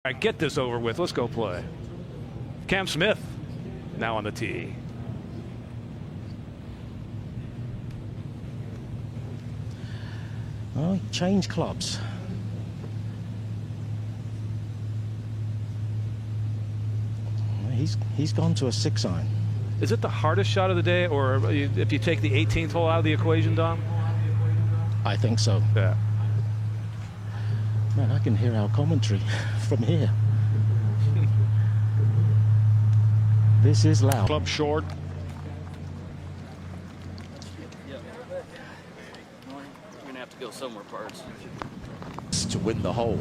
All right, get this over with. Let's go play. Cam Smith now on the tee. Oh, change clubs. He's gone to a 6-iron. Is it the hardest shot of the day, or if you take the 18th hole out of the equation, Dom? I think so. Yeah. Man, I can hear our commentary from here. This is loud. Club short. Yep. We're gonna have to go somewhere, parts. To win the hole.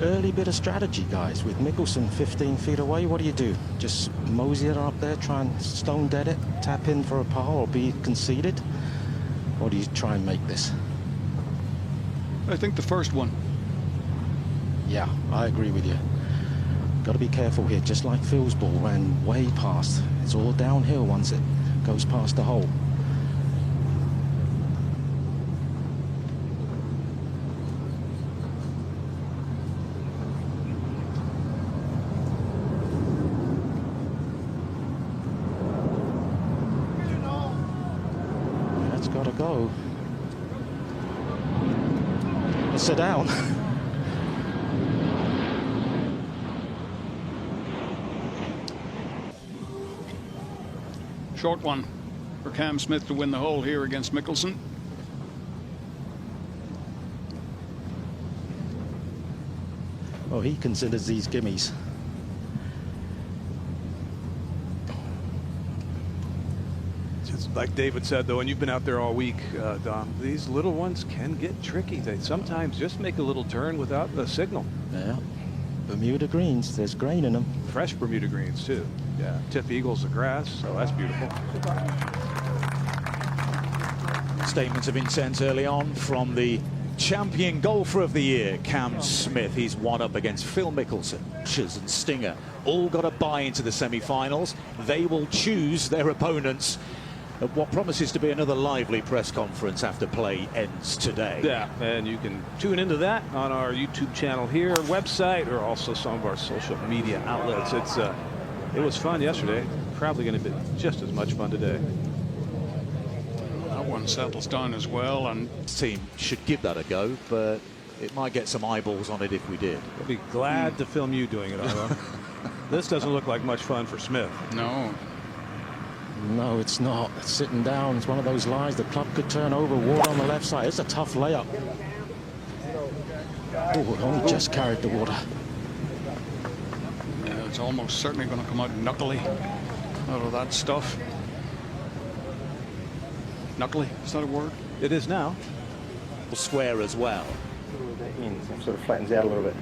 Early bit of strategy, guys. With Mickelson 15 feet away, what do? Just mosey it up there, try and stone dead it, tap in for a par, or be conceded? Or do you try and make this? I think the first one. Yeah, I agree with you. Got to be careful here. Just like Phil's ball ran way past. It's all downhill once it goes past the hole. That's got to go. Sit down. Short one for Cam Smith to win the hole here against Mickelson. Oh, he considers these gimmies. Just like David said, though, and you've been out there all week, Dom, these little ones can get tricky. They sometimes just make a little turn without a signal. Yeah. Bermuda greens, there's grain in them. Fresh Bermuda greens, too. Yeah. Tip eagles the grass, so that's beautiful. Statements of intent early on from the champion golfer of the year, Cam Smith. He's one up against Phil Mickelson. Chis and Stinger all got a bye into the semi-finals. They will choose their opponents at what promises to be another lively press conference after play ends today. Yeah, and you can tune into that on our YouTube channel here, website, or also some of our social media outlets. It was fun yesterday. Probably going to be just as much fun today. That one settles down as well, and This team should give that a go, but it might get some eyeballs on it if we did. I'll be glad to film you doing it, Arlo. This doesn't look like much fun for Smith. no. No, it's not. It's sitting down. It's one of those lines. The club could turn over. Water on the left side. It's a tough layup. Oh, only just carried the water. Yeah, it's almost certainly going to come out knuckly out of that stuff. Knuckly, is that a word? It is now. Square as well. Sort of flattens out a little bit.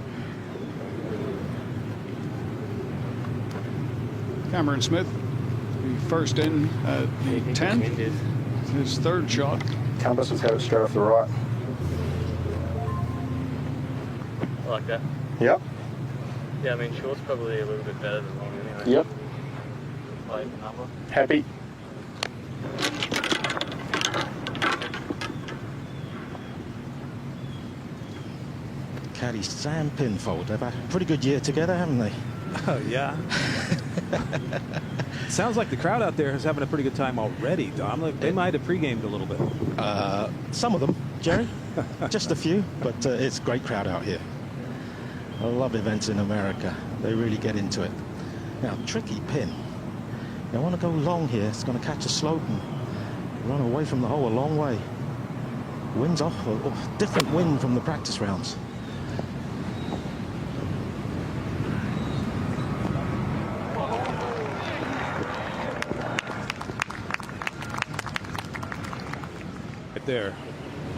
Cameron Smith, the first in at the 10th. His third shot. Compass has got it straight off the right. I like that. Yep. Yeah, I mean, short's probably a little bit better than long anyway. Yep. Play the number. Happy. Caddy Sam Pinfold. They've had a pretty good year together, haven't they? Oh, yeah. Sounds like the crowd out there is having a pretty good time already, Dom. They might have pre-gamed a little bit. Some of them, Jerry. Just a few, but it's a great crowd out here. I love events in America. They really get into it. Now, tricky pin. You want to go long here. It's going to catch a slope and run away from the hole a long way. Wind's off, a different wind from the practice rounds. Right there.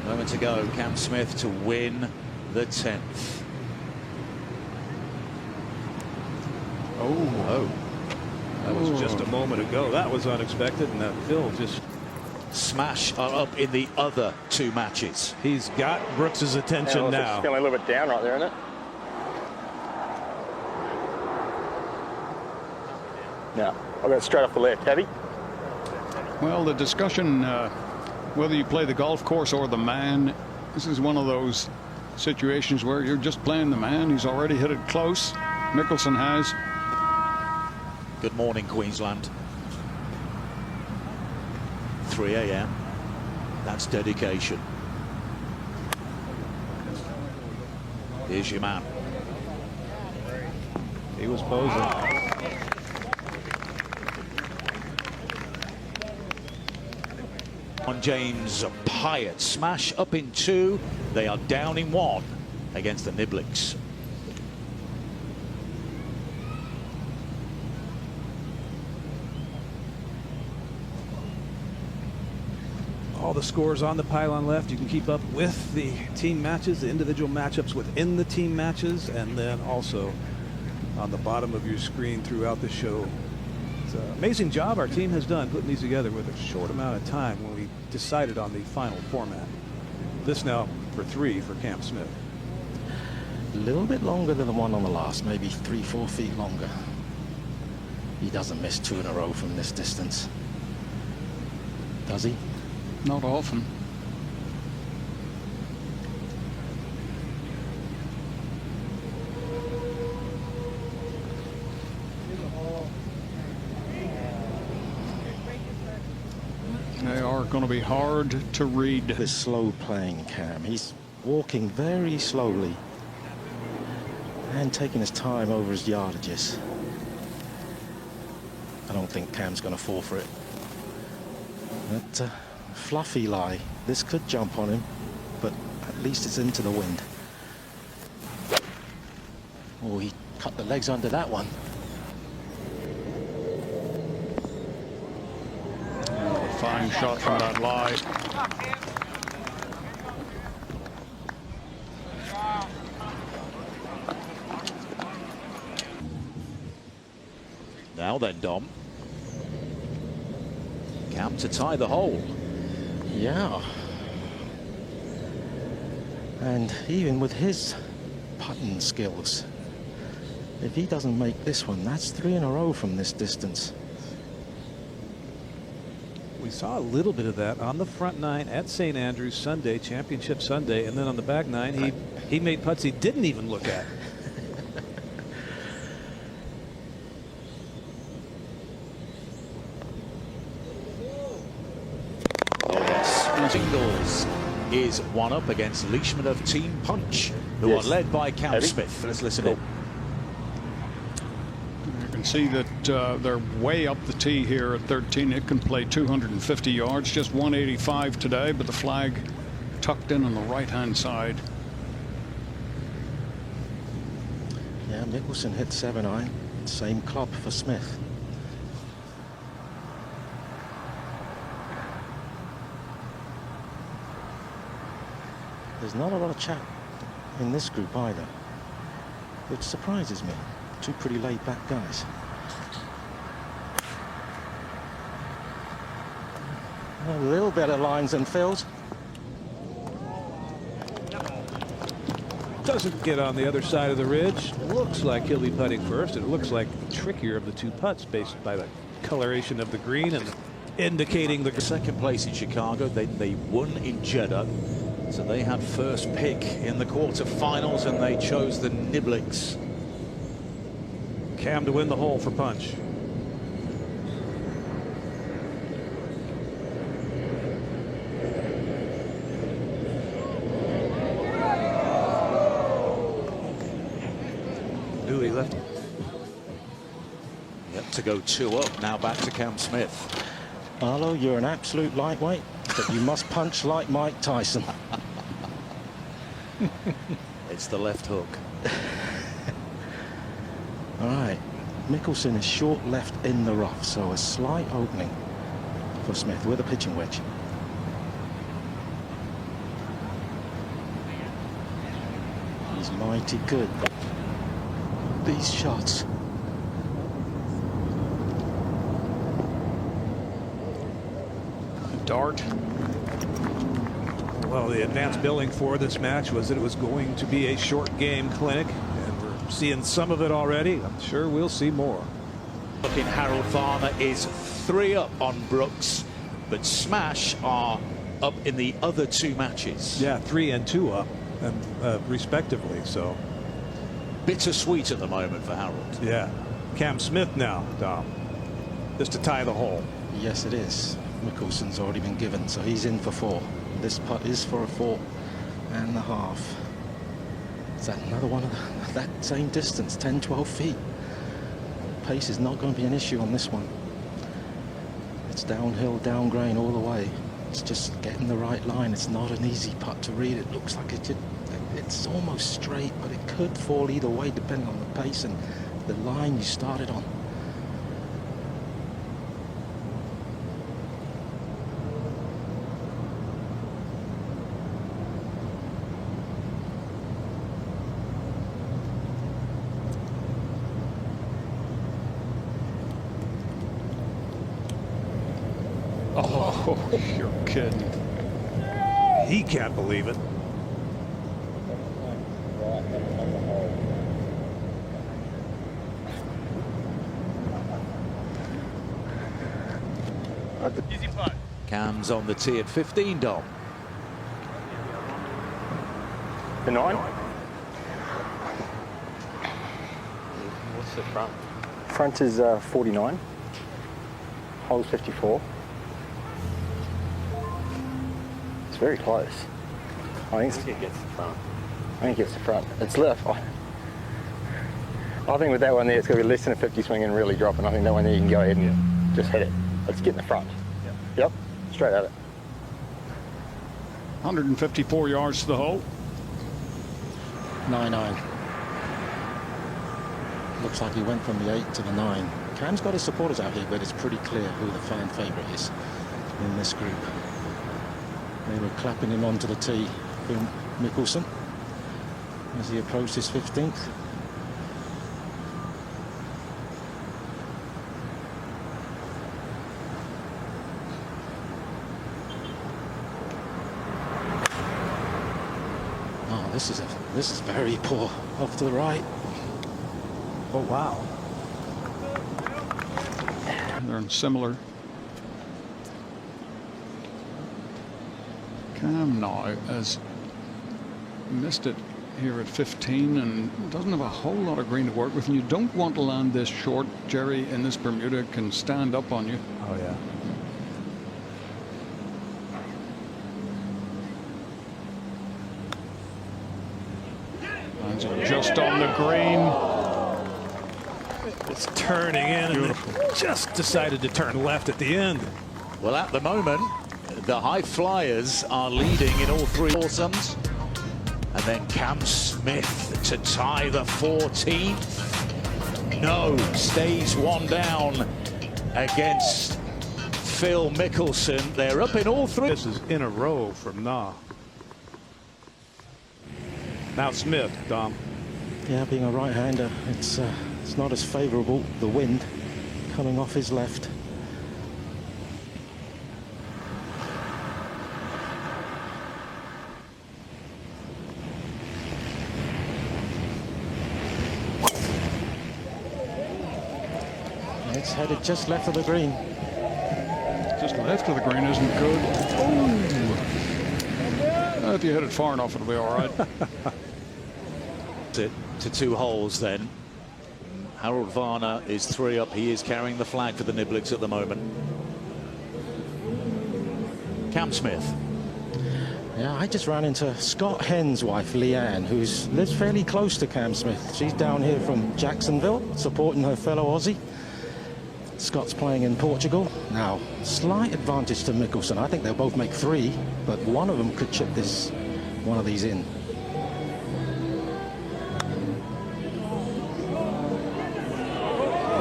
Moment to go. Cam Smith to win the 10th. Oh. That was just a moment ago. That was unexpected, and that Phil just... Smash are up in the other two matches. He's got Brooks's attention now. It's feeling a little bit down right there, isn't it? Yeah. I'll go straight off the left. Heavy. Well, the discussion, whether you play the golf course or the man, this is one of those situations where you're just playing the man. He's already hit it close. Mickelson has. Good morning, Queensland. 3 a.m. That's dedication. Here's your man. He was posing. On James Pyatt, smash up in 2. They are down in 1 against the Nibliks. All the scores on the pylon left. You can keep up with the team matches, the individual matchups within the team matches, and then also on the bottom of your screen throughout the show. It's an amazing job our team has done putting these together with a short amount of time when we decided on the final format. This now for 3 for Cam Smith. A little bit longer than the one on the last, maybe 3-4 feet longer. He doesn't miss 2 in a row from this distance, does he? Not often. They are going to be hard to read. This slow playing Cam. He's walking very slowly and taking his time over his yardages. I don't think Cam's going to fall for it. But fluffy lie. This could jump on him, but at least it's into the wind. Oh, he cut the legs under that one. A fine shot from that lie. Now then, Dom. Cam to tie the hole. Yeah. And even with his putting skills, if he doesn't make this one, that's 3 in a row from this distance. We saw a little bit of that on the front 9 at St. Andrews Sunday, Championship Sunday, and then on the back 9, he made putts he didn't even look at. Singles is 1 up against Leishman of Team Punch, who are led by Cam Smith. Let's listen in. You can see that they're way up the tee here at 13. It can play 250 yards, just 185 today, but the flag tucked in on the right-hand side. Yeah, Mickelson hit 7-iron. Same club for Smith. There's not a lot of chat in this group either, which surprises me. 2 pretty laid-back guys. A little better lines than Phil's. Doesn't get on the other side of the ridge. Looks like he'll be putting first. It looks like the trickier of the 2 putts based by the coloration of the green and indicating the second place in Chicago. They won in Jeddah. So they had first pick in the quarterfinals, and they chose the Nibliks. Cam to win the hole for Punch. Dewey left. Yep, to go 2 up. Now back to Cam Smith. Arlo, you're an absolute lightweight, but you must punch like Mike Tyson. It's the left hook. All right, Mickelson is short left in the rough, so a slight opening for Smith with a pitching wedge. He's mighty good. These shots. Dart. Well, the advanced billing for this match was that it was going to be a short game clinic, and we're seeing some of it already. I'm sure we'll see more. Looking, Harold Varner is 3 up on Brooks, but Smash are up in the other 2 matches. Yeah, 3 and 2 up. and respectively. So Bittersweet at the moment for Harold. yeah, Cam Smith now, Dom, just to tie the hole. Yes, it is. Mickelson's already been given, so he's in for 4. This putt is for a 4.5. Is that another one of that same distance, 10, 12 feet? Pace is not going to be an issue on this one. It's downhill, down grain all the way. It's just getting the right line. It's not an easy putt to read. It looks like it's almost straight, but it could fall either way depending on the pace and the line you started on. Oh, you're kidding. He can't believe it. Easy putt. Cam's on the tee at 15, Dom. The 9. What's the front? Front is 49. Hole's 54. It's very close. I think it gets the front. it gets the front. It's left. I think with that one there, it's going to be less than a 50 swing and really dropping. I think that one there you can go ahead and just hit it. Let's get in the front. Yep. Straight at it. 154 yards to the hole. 9-9. Looks like he went from the 8 to the 9. Cam's got his supporters out here, but it's pretty clear who the fan favourite is in this group. They were clapping him onto the tee, Phil Mickelson, as he approached his 15th. Oh, this is very poor. Off to the right. Oh wow. They're in similar. Cam now has missed it here at 15 and doesn't have a whole lot of green to work with. And you don't want to land this short. Jerry in this Bermuda can stand up on you. Oh yeah. Lands it just on the green. It's turning in. Beautiful. And just decided to turn left at the end. Well, at the moment, the high flyers are leading in all 3 foursomes. And then Cam Smith to tie the 14th. No, stays 1 down against Phil Mickelson. They're up in all 3. This is in a row from Na. Now Smith, Dom. Yeah, being a right-hander, it's not as favourable. The wind coming off his left. It's headed just left of the green. Just left of the green isn't good. Oh! If you hit it far enough, it'll be all right. To 2 holes then. Harold Varner is 3 up. He is carrying the flag for the Nibligs at the moment. Cam Smith. Yeah, I just ran into Scott Henn's wife, Leanne, who lives fairly close to Cam Smith. She's down here from Jacksonville, supporting her fellow Aussie. Scott's playing in Portugal. Now, slight advantage to Mickelson. I think they'll both make 3, but one of them could chip one of these in.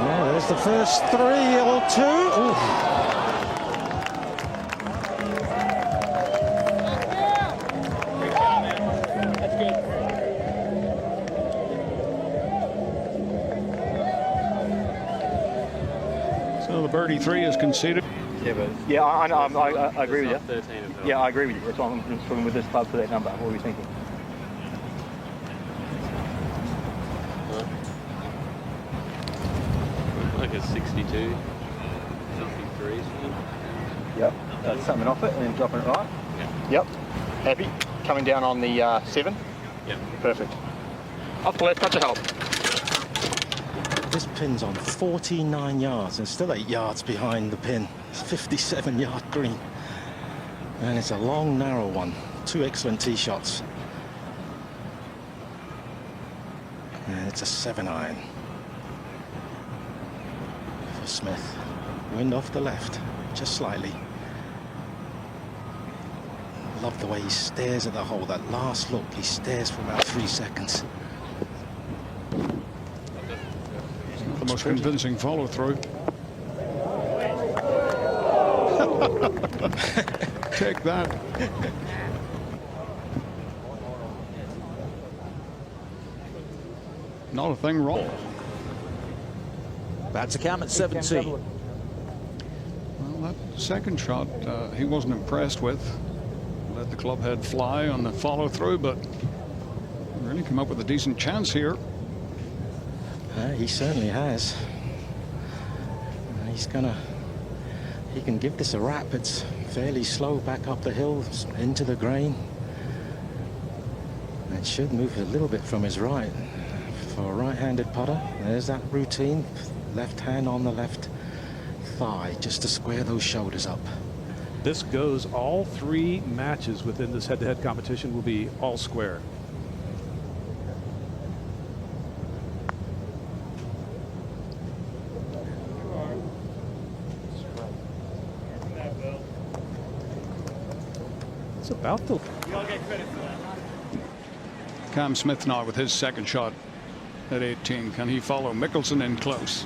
Yeah, there's the first 3 or 2. Ooh. So the birdie 3 is conceded. Yeah, but I agree with you. 13 of them. Yeah, I agree with you. That's why I'm just talking with this club for that number. What are we thinking? Like a 62, 63. Yep. Something off it and then dropping it right. Yeah. Yep. Happy. Coming down on the 7. Yeah. Perfect. Off the left, touch of help. This pin's on 49 yards and still 8 yards behind the pin. It's a 57-yard green. And it's a long, narrow one. 2 excellent tee shots. And it's a 7-iron for Smith. Wind off the left, just slightly. Love the way he stares at the hole. That last look, he stares for about 3 seconds. The most convincing follow through. Take that. Not a thing wrong. Back to Cam at 17. Well, that second shot, he wasn't impressed with. Let the club head fly on the follow through, but really come up with a decent chance here. He certainly has. He can give this a wrap. It's fairly slow back up the hill into the grain. It should move a little bit from his right. For a right-handed putter, there's that routine. Left hand on the left thigh, just to square those shoulders up. This goes, all 3 matches within this head-to-head competition will be all square. It's about the... Cam Smith now with his second shot at 18. Can he follow Mickelson in close?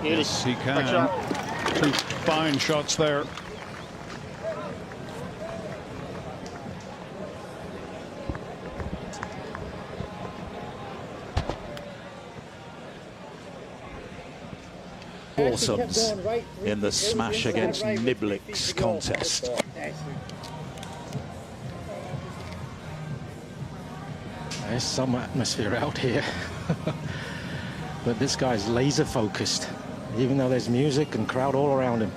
Yes, he can. 2 fine shots there. Foursomes in the smash against Niblick's contest. There's some atmosphere out here. But this guy's laser focused, even though there's music and crowd all around him.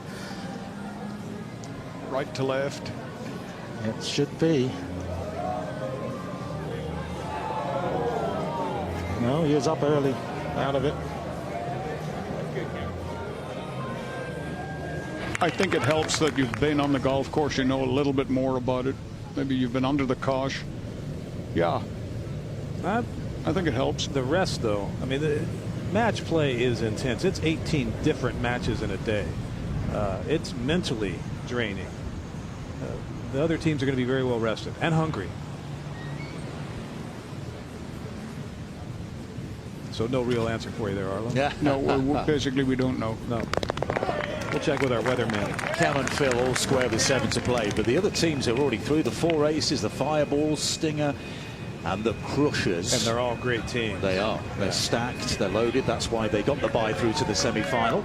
Right to left. It should be. No, he was up early, out of it. I think it helps that you've been on the golf course. You know a little bit more about it. Maybe you've been under the cosh. Yeah. I think it helps. The rest, though, I mean, the match play is intense. It's 18 different matches in a day. It's mentally draining. The other teams are going to be very well rested and hungry. So no real answer for you there, Arlen. Yeah. No, basically we don't know. No. We'll check with our weatherman. Cam and Phil all square with 7 to play, but the other teams are already through. The 4 aces, the Fireballs, Stinger, and the Crushers. And they're all great teams. They are. They're stacked. They're loaded. That's why they got the bye through to the semi-final.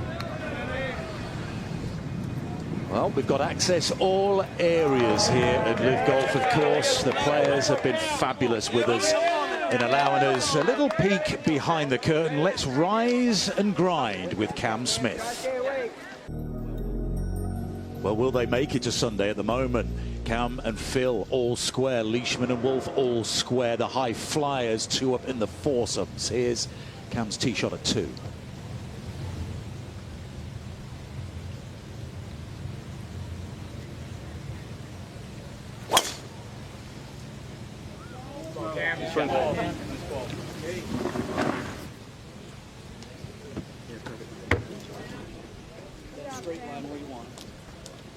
Well, we've got access all areas here at LIV Golf, of course. The players have been fabulous with us in allowing us a little peek behind the curtain. Let's rise and grind with Cam Smith. Well, will they make it to Sunday? At the moment, Cam and Phil all square. Leishman and Wolf all square. The high flyers 2 up in the foursomes. Here's Cam's tee shot at 2.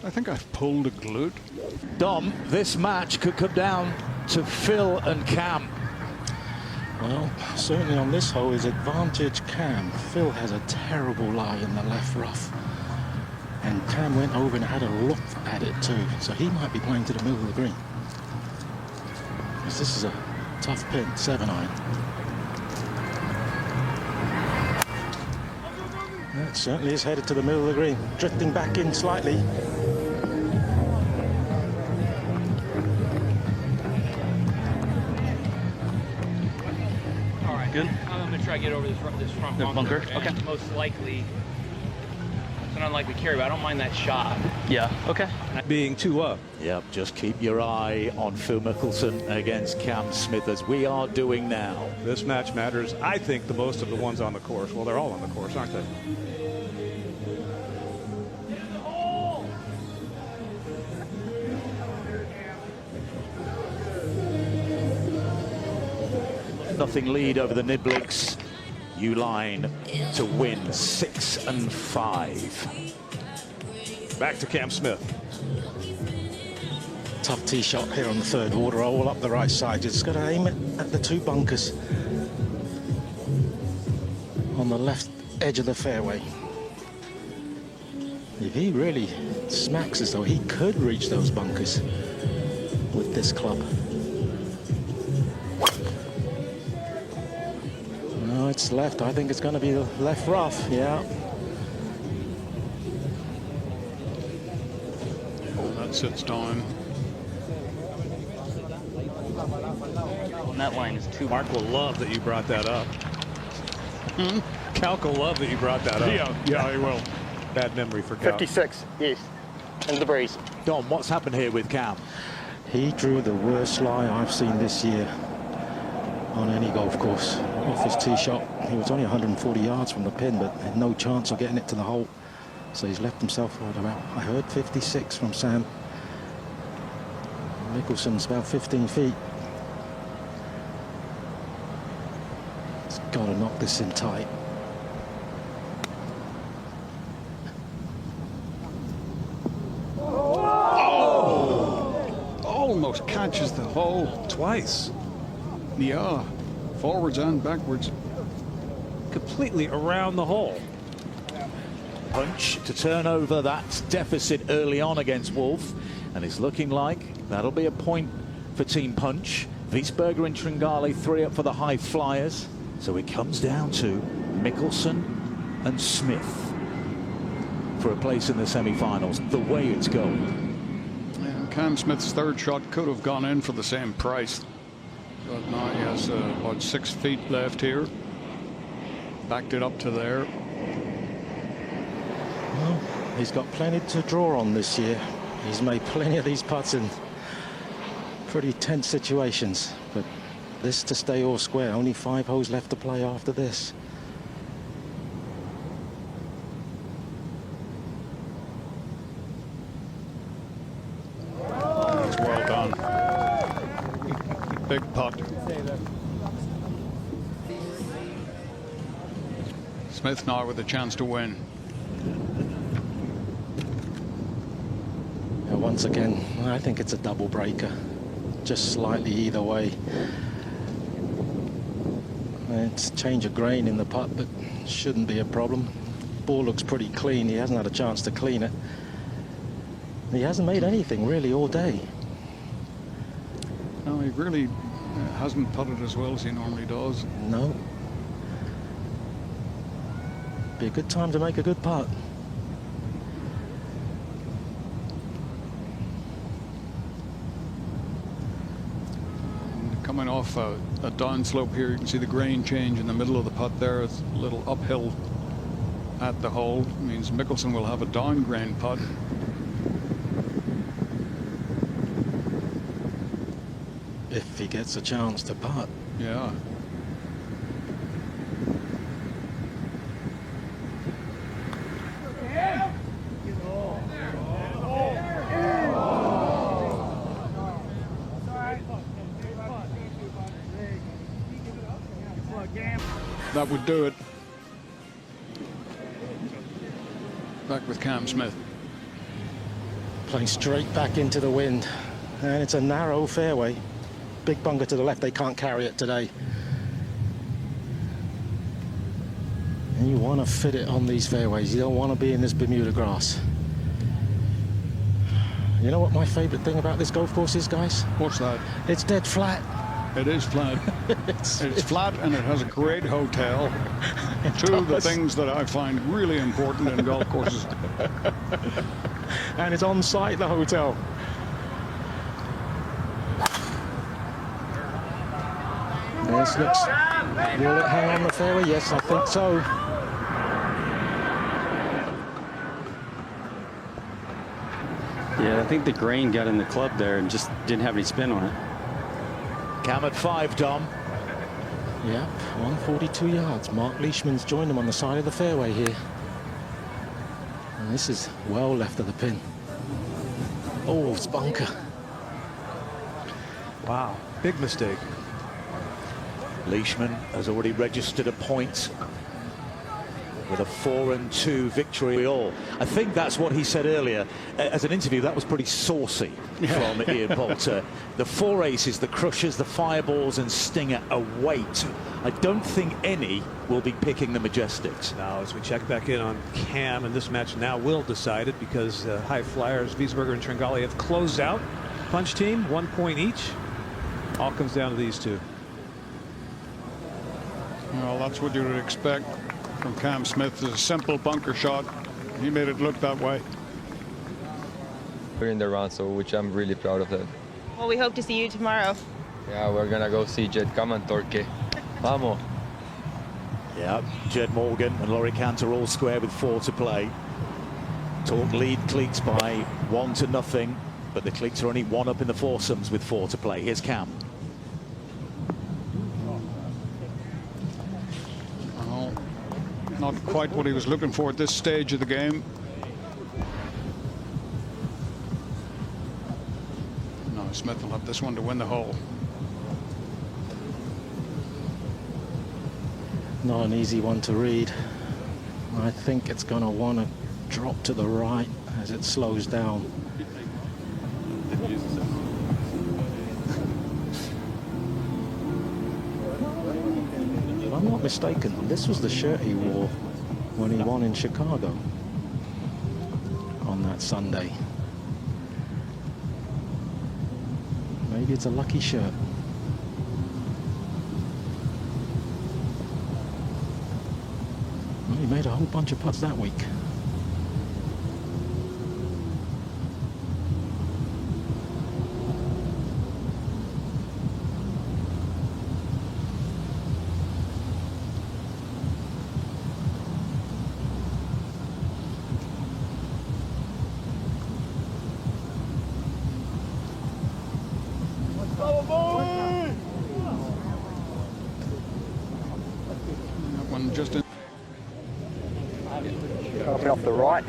I think I've pulled a glute. Dom, this match could come down to Phil and Cam. Well, certainly on this hole is advantage Cam. Phil has a terrible lie in the left rough. And Cam went over and had a look at it too. So he might be playing to the middle of the green. Because this is a tough pin, 7-iron. It certainly is headed to the middle of the green. Drifting back in slightly. Good. I'm gonna try to get over this front The bunker, and okay. Most likely, it's an unlikely carry, but I don't mind that shot. Yeah. Okay. Being 2 up. Yep, just keep your eye on Phil Mickelson against Cam Smith, as we are doing now. This match matters, I think, the most of the ones on the course. Well, they're all on the course, aren't they? Nothing lead over the Nibliks. Uline to win 6 and 5. Back to Cam Smith. Tough tee shot here on the third water, all up the right side. Just got to aim it at the 2 bunkers on the left edge of the fairway. If he really smacks as though he could reach those bunkers with this club. No, it's left. I think it's going to be the left rough. Yeah. That sits down. And that line is too. Mark will love that you brought that up. Calc will love that you brought that up. Yeah, I will. Bad memory for Calc. 56, yes. Into the breeze. Don, what's happened here with Cam? He drew the worst lie I've seen this year on any golf course. Off his tee shot, he was only 140 yards from the pin, but had no chance of getting it to the hole. So he's left himself right about, I heard 56 from Sam. Mickelson's about 15 feet. He's got to knock this in tight. Almost catches the hole. Twice. Yeah. Forwards and backwards. Completely around the hole. Punch to turn over that deficit early on against Wolf, and it's looking like that'll be a point for Team Punch. Wiesberger and Tringale 3 up for the high flyers, so it comes down to Mickelson and Smith for a place in the semi-finals, the way it's going. And Cam Smith's third shot could have gone in for the same price, but now he has about 6 feet left here. Backed it up to there. Well, he's got plenty to draw on this year. He's made plenty of these putts in pretty tense situations, but this to stay all square. Only 5 holes left to play after this. That's well done. Big putt. Smith now with a chance to win. Once again, I think it's a double breaker. Just slightly either way. It's change of grain in the putt, but shouldn't be a problem. Ball looks pretty clean. He hasn't had a chance to clean it. He hasn't made anything really all day. No, he really hasn't putted as well as he normally does. No. Be a good time to make a good putt. Coming off a downslope here, you can see the grain change in the middle of the putt there. It's a little uphill at the hole. It means Mickelson will have a down grain putt. If he gets a chance to putt. Yeah. That would do it. Back with Cam Smith. Playing straight back into the wind. And it's a narrow fairway. Big bunker to the left. They can't carry it today. And you want to fit it on these fairways. You don't want to be in this Bermuda grass. You know what my favorite thing about this golf course is, guys? What's that? It's dead flat. It is flat. It's flat, and it has a great hotel. Two of the things that I find really important in golf courses. And it's on site, the hotel. This looks... Will it hang on the fairway? Yes, I think so. Yeah, I think the grain got in the club there and just didn't have any spin on it. Cam at 5, Dom. Yeah, 142 yards. Mark Leishman's joined him on the side of the fairway here. And this is well left of the pin. Oh, it's bunker. Wow, big mistake. Leishman has already registered a point with a 4-2 victory all. I think that's what he said earlier. As an interview, that was pretty saucy from Ian Poulter. The 4 aces, the crushers, the fireballs and Stinger await. I don't think any will be picking the Majestics. Now, as we check back in on Cam, and this match now will decide it because high flyers Wiesberger and Tringali have closed out. Punch team, 1 point each. All comes down to these two. Well, that's what you would expect from Cam Smith. It's a simple bunker shot. He made it look that way. We're in the round, so which I'm really proud of that. Well, we hope to see you tomorrow. Yeah, we're gonna go see Jed. Come on, Torque. Vamos. Yeah, Jed Morgan and Laurie Cantor all square with 4 to play. Torque lead Cleeks by 1-0, but the Cleeks are only 1 up in the foursomes with 4 to play. Here's Cam. Oh, not quite what he was looking for at this stage of the game. No, Smith will have this one to win the hole. Not an easy one to read. I think it's going to want to drop to the right as it slows down. If I'm not mistaken, this was the shirt he wore when he won in Chicago on that Sunday. Maybe it's a lucky shirt. Well, he made a whole bunch of putts that week. That one just in. Coming off the right.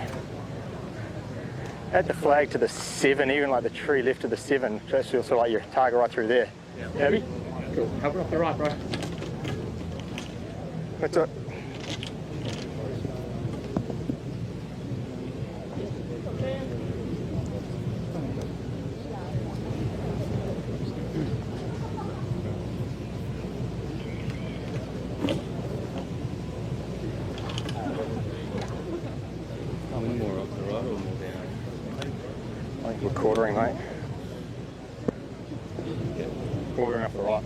Add the flag to the 7, even like the tree left to the 7. Just feels sort of like your target right through there. Heavy? Cool. Cover off the right, bro. That's it. More up the right or more down? I think we're quartering, mate. Quartering off the right.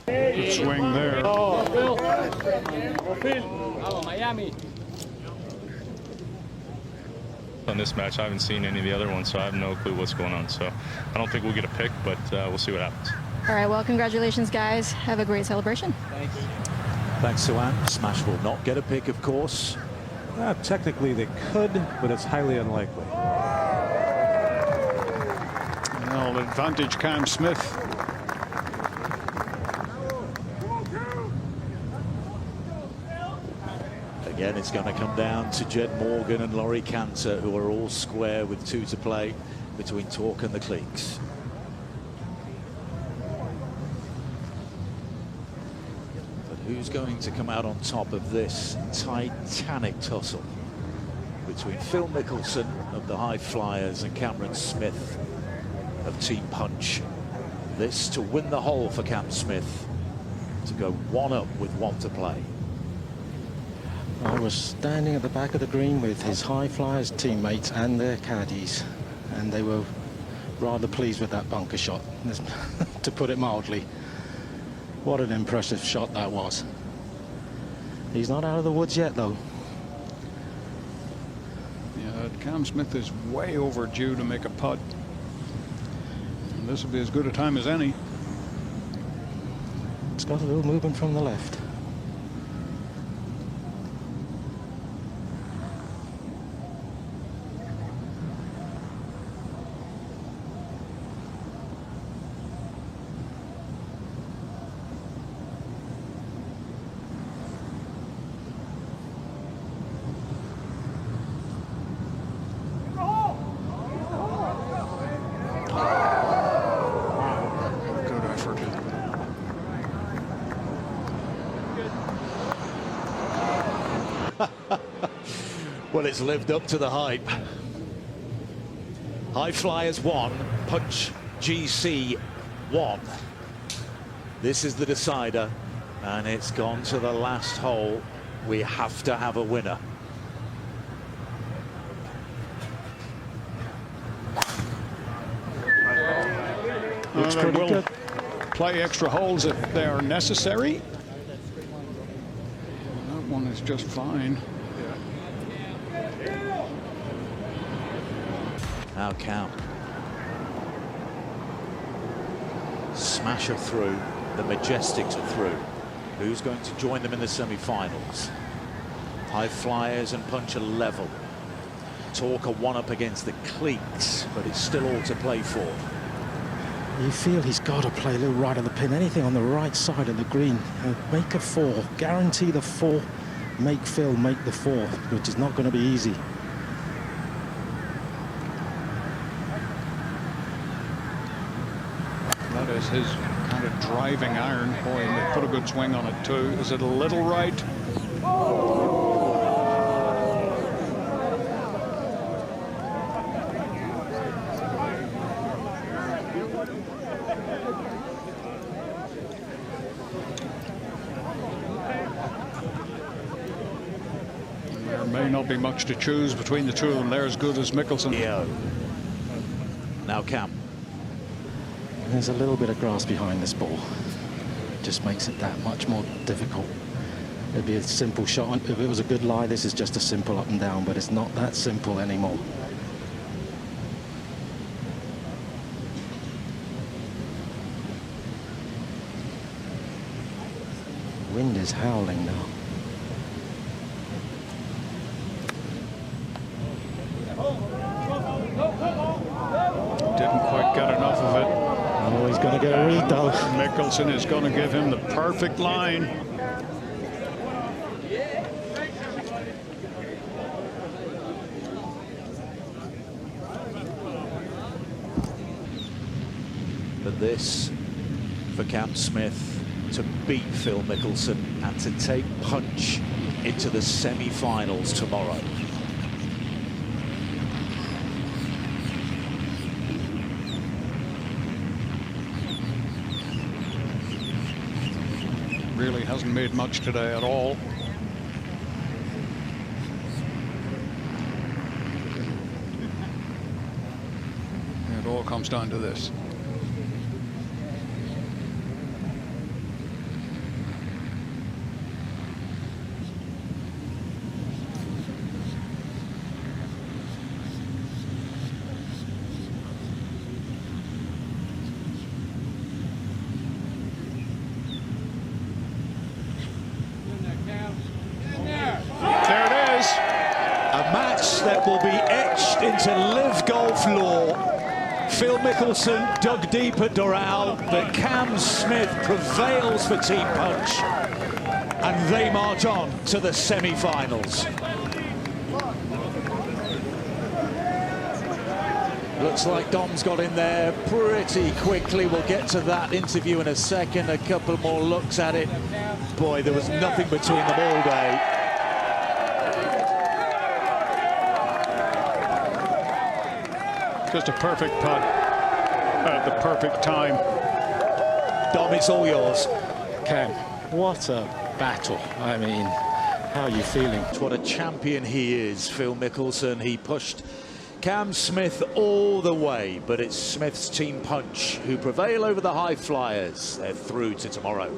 Good swing there. Oh, Miami. On this match, I haven't seen any of the other ones, so I have no clue what's going on. So I don't think we'll get a pick, but we'll see what happens. All right, well, congratulations, guys. Have a great celebration. Thanks. Thanks, Suan. Smash will not get a pick, of course. Technically they could, but it's highly unlikely. Well, advantage Cam Smith. Again, it's going to come down to Jed Morgan and Laurie Cantor, who are all square with 2 to play between Torque and the Cleeks. But who's going to come out on top of this titanic tussle between Phil Mickelson of the High Flyers and Cameron Smith of Team Punch? This to win the hole for Cam Smith, to go 1 up with 1 to play. I was standing at the back of the green with his high flyers teammates and their caddies, and they were rather pleased with that bunker shot, to put it mildly. What an impressive shot that was. He's not out of the woods yet, though. Yeah, Cam Smith is way overdue to make a putt. And this will be as good a time as any. It's got a little movement from the left. Good effort. Well, it's lived up to the hype. High Flyers 1, Punch GC 1. This is the decider, and it's gone to the last hole. We have to have a winner. Looks They pretty will good. play extra holes if they are necessary. That one is just fine. Now Cam. Smash are through. The Majestics are through. Who's going to join them in the semi-finals? High Flyers and Punch are level. Talk a 1 up against the Cliques, but it's still all to play for. You feel he's got to play a little right of the pin. Anything on the right side of the green. Make a 4. Guarantee the 4. Make Phil make the 4, which is not going to be easy. That is his kind of driving iron. Boy, and they put a good swing on it too. Is it a little right? There may not be much to choose between the two of them. They're as good as Mickelson. Yeah. Now Cam. There's a little bit of grass behind this ball. Just makes it that much more difficult. It'd be a simple shot. If it was a good lie, this is just a simple up and down, but it's not that simple anymore. Wind is howling now. Didn't quite get enough of it. Oh, he's going to get a read, though. Mickelson is going to give him the perfect line. But this for Cam Smith to beat Phil Mickelson and to take Punch into the semi-finals tomorrow. Really hasn't made much today at all. It all comes down to this. That will be etched into LIV golf lore. Phil Mickelson dug deep at Doral, but Cam Smith prevails for Team Punch, and they march on to the semi-finals. Looks like Dom's got in there pretty quickly. We'll get to that interview in a second. A couple more looks at it. Boy, there was nothing between them all day. Just a perfect putt at the perfect time. Dom, it's all yours. Cam, what a battle. I mean, how are you feeling? What a champion he is, Phil Mickelson. He pushed Cam Smith all the way, but it's Smith's team punch who prevail over the high flyers. They're through to tomorrow.